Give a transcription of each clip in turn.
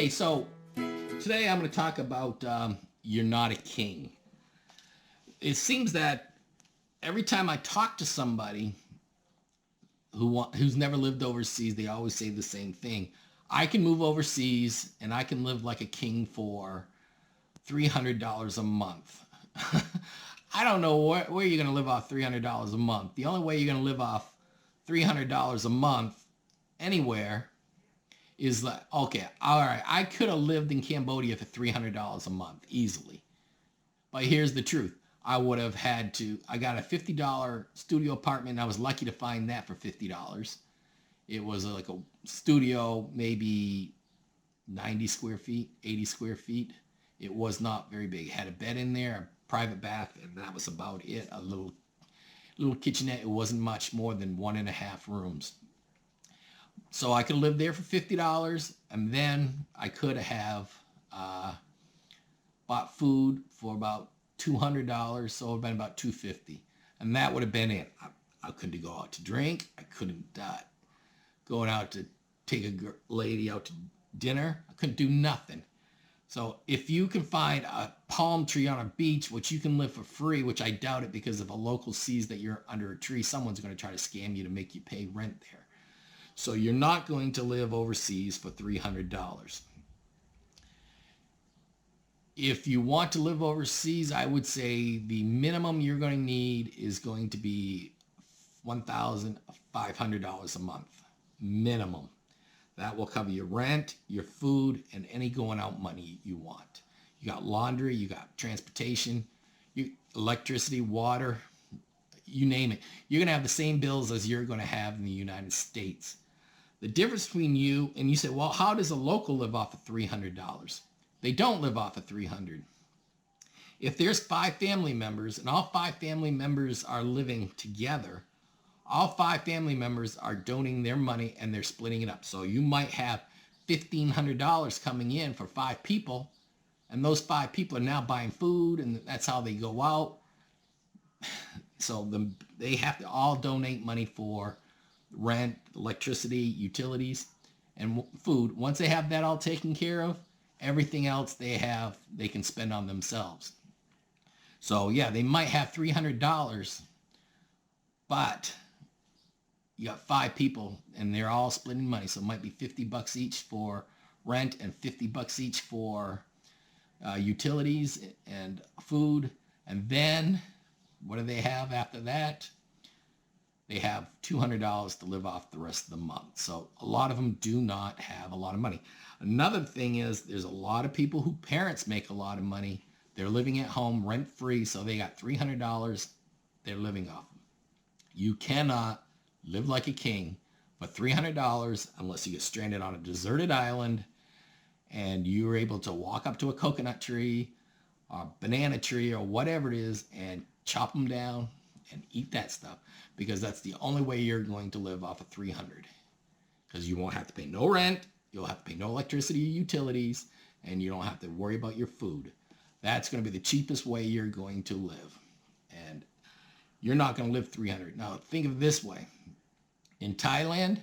Okay, so today I'm going to talk about You're Not a King. It seems that every time I talk to somebody who's never lived overseas, they always say the same thing. I can move overseas and I can live like a king for $300 a month. I don't know where you're going to live off $300 a month. The only way you're going to live off $300 a month anywhere is like, okay, all right, I could have lived in Cambodia for $300 a month easily. But here's the truth. I would have had to, I got a $50 studio apartment. And I was lucky to find that for $50. It was like a studio, maybe 90 square feet, 80 square feet. It was not very big. It had a bed in there, a private bath, and that was about it. A little kitchenette. It wasn't much more than 1.5 rooms. So I could live there for $50, and then I could have bought food for about $200, so it would have been about $250, and that would have been it. I couldn't go out to drink. I couldn't go out to take a lady out to dinner. I couldn't do nothing. So if you can find a palm tree on a beach, which you can live for free, which I doubt it, because if a local sees that you're under a tree, someone's going to try to scam you to make you pay rent there. So you're not going to live overseas for $300. If you want to live overseas, I would say the minimum you're going to need is going to be $1,500 a month. Minimum. That will cover your rent, your food, and any going out money you want. You got laundry, you got transportation, electricity, water, you name it. You're going to have the same bills as you're going to have in the United States. The difference between you and you say, well, how does a local live off of $300? They don't live off of $300. If there's 5 family members and all 5 family members are living together, all 5 family members are donating their money and they're splitting it up. So you might have $1,500 coming in for 5 people, and those 5 people are now buying food, and that's how they go out. So they have to all donate money for rent, electricity, utilities, and food. Once they have that all taken care of, everything else they can spend on themselves. So yeah, they might have $300, but you got 5 people and they're all splitting money. So it might be $50 each for rent and $50 each for utilities and food. And then what do they have after that? They have $200 to live off the rest of the month. So a lot of them do not have a lot of money. Another thing is there's a lot of people whose parents make a lot of money. They're living at home rent free. So they got $300 they're living off. You cannot live like a king for $300 unless you get stranded on a deserted island and you're able to walk up to a coconut tree or a banana tree or whatever it is and chop them down and eat that stuff, because that's the only way you're going to live off of $300, because you won't have to pay no rent, you'll have to pay no electricity or utilities, and you don't have to worry about your food. That's going to be the cheapest way you're going to live, and you're not going to live $300. Now think of it this way. In Thailand,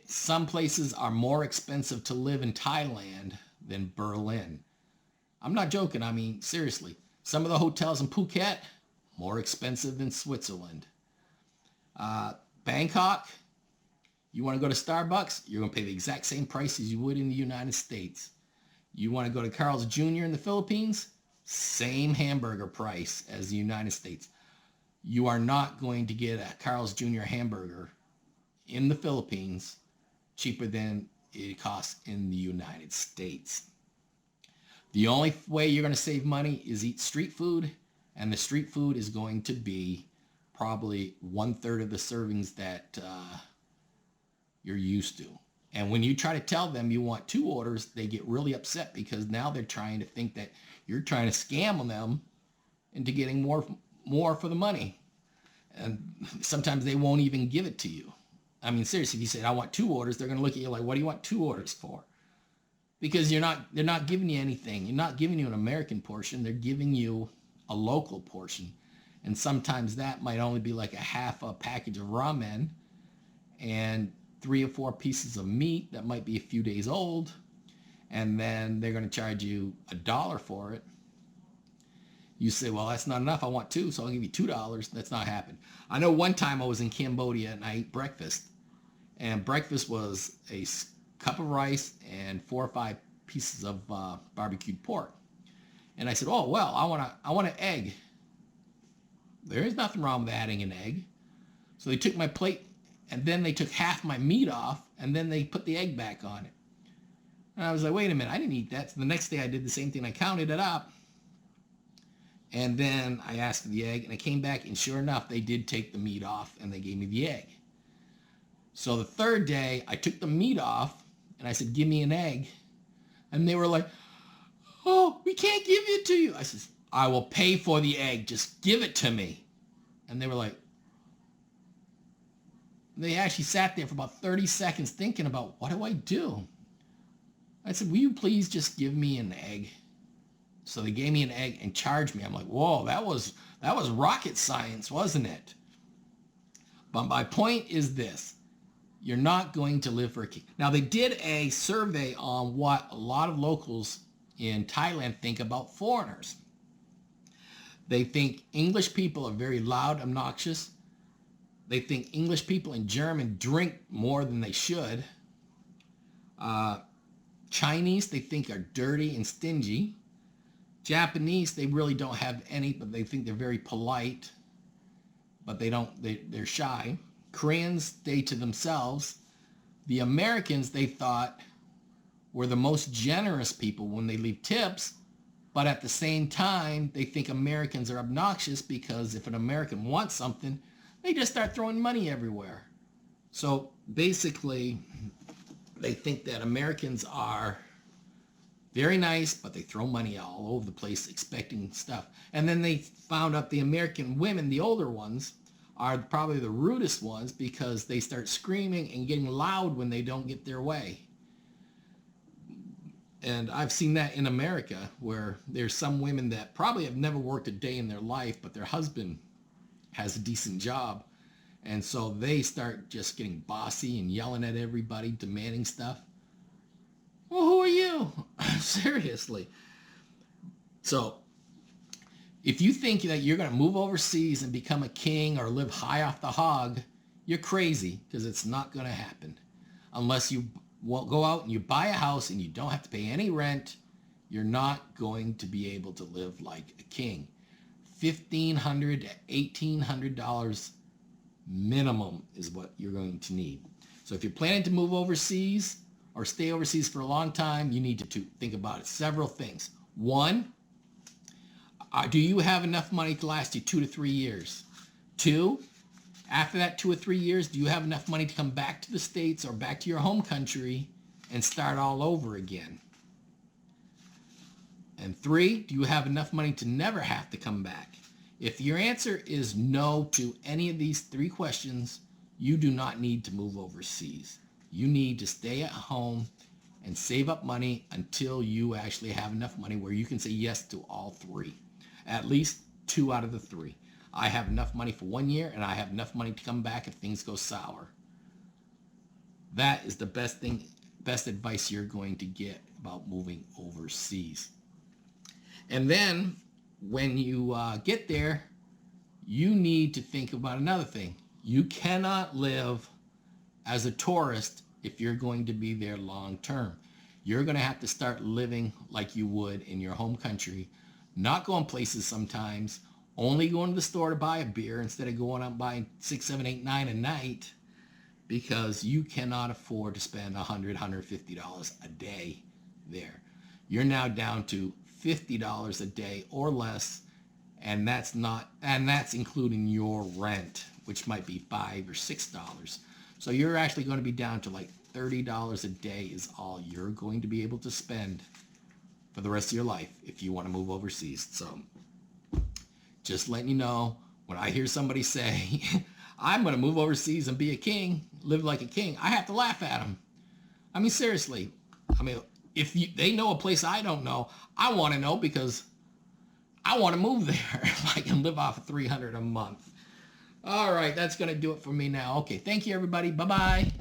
some places are more expensive to live in Thailand than Berlin. I'm not joking. I mean, seriously. Some of the hotels in Phuket, more expensive than Switzerland. Bangkok, you want to go to Starbucks, you're going to pay the exact same price as you would in the United States. You want to go to Carl's Jr. in the Philippines, same hamburger price as the United States. You are not going to get a Carl's Jr. hamburger in the Philippines cheaper than it costs in the United States. The only way you're going to save money is eat street food, and the street food is going to be probably 1/3 of the servings that you're used to. And when you try to tell them you want 2 orders, they get really upset, because now they're trying to think that you're trying to scam them into getting more for the money. And sometimes they won't even give it to you. I mean, seriously, if you say, I want 2 orders, they're going to look at you like, what do you want 2 orders for? Because they're not giving you anything. You're not giving you an American portion. They're giving you a local portion. And sometimes that might only be like a half a package of ramen and 3 or 4 pieces of meat that might be a few days old. and then they're going to charge you $1 for it. You say, well, that's not enough. I want two, so I'll give you $2. That's not happened. I know one time I was in Cambodia and I ate breakfast, and breakfast was a cup of rice and 4 or 5 pieces of barbecued pork. And I said, oh, well, I want an egg. There is nothing wrong with adding an egg. So they took my plate, and then they took half my meat off, and then they put the egg back on it. And I was like, wait a minute, I didn't eat that. So the next day I did the same thing. I counted it up. And then I asked for the egg, and I came back, and sure enough, they did take the meat off, and they gave me the egg. So the third day, I took the meat off, and I said, give me an egg. And they were like, oh, we can't give it to you. I said, I will pay for the egg. Just give it to me. And they were like, they actually sat there for about 30 seconds thinking about, what do I do? I said, will you please just give me an egg? So they gave me an egg and charged me. I'm like, whoa, that was rocket science, wasn't it? But my point is this. You're not going to live for a king. Now, they did a survey on what a lot of locals in Thailand think about foreigners. They think English people are very loud, obnoxious. They think English people and German drink more than they should. Chinese, they think are dirty and stingy. Japanese, they really don't have any, but they think they're very polite, but they're shy. Koreans stay to themselves. The Americans, they thought, were the most generous people when they leave tips, but at the same time, they think Americans are obnoxious because if an American wants something, they just start throwing money everywhere. So basically, they think that Americans are very nice, but they throw money all over the place expecting stuff. And then they found out the American women, the older ones, are probably the rudest ones because they start screaming and getting loud when they don't get their way. And I've seen that in America where there's some women that probably have never worked a day in their life, but their husband has a decent job. And so they start just getting bossy and yelling at everybody, demanding stuff. Well, who are you? Seriously. So if you think that you're going to move overseas and become a king or live high off the hog, you're crazy because it's not going to happen. Unless you go out and you buy a house and you don't have to pay any rent, you're not going to be able to live like a king. $1,500 to $1,800 minimum is what you're going to need. So if you're planning to move overseas or stay overseas for a long time, you need to think about it. Several things. One, do you have enough money to last you 2 to 3 years? Two, after that 2 or 3 years, do you have enough money to come back to the States or back to your home country and start all over again? And three, do you have enough money to never have to come back? If your answer is no to any of these 3 questions, you do not need to move overseas. You need to stay at home and save up money until you actually have enough money where you can say yes to all 3. At least 2 out of the 3. I have enough money for 1 year and I have enough money to come back if things go sour. That is the best advice you're going to get about moving overseas. And then when you get there, you need to think about another thing. You cannot live as a tourist if you're going to be there long term. You're going to have to start living like you would in your home country, not going places sometimes, only going to the store to buy a beer instead of going out and buying 6, 7, 8, 9 a night because you cannot afford to spend $100, $150 a day there. You're now down to $50 a day or less, and that's including your rent, which might be $5 or $6. So you're actually going to be down to like $30 a day is all you're going to be able to spend for the rest of your life if you want to move overseas. So just letting you know, when I hear somebody say, I'm going to move overseas and be a king, live like a king, I have to laugh at them. I mean, seriously. I mean, if they know a place I don't know, I want to know because I want to move there if I can live off of $300 a month. All right, that's going to do it for me now. Okay, thank you, everybody. Bye-bye.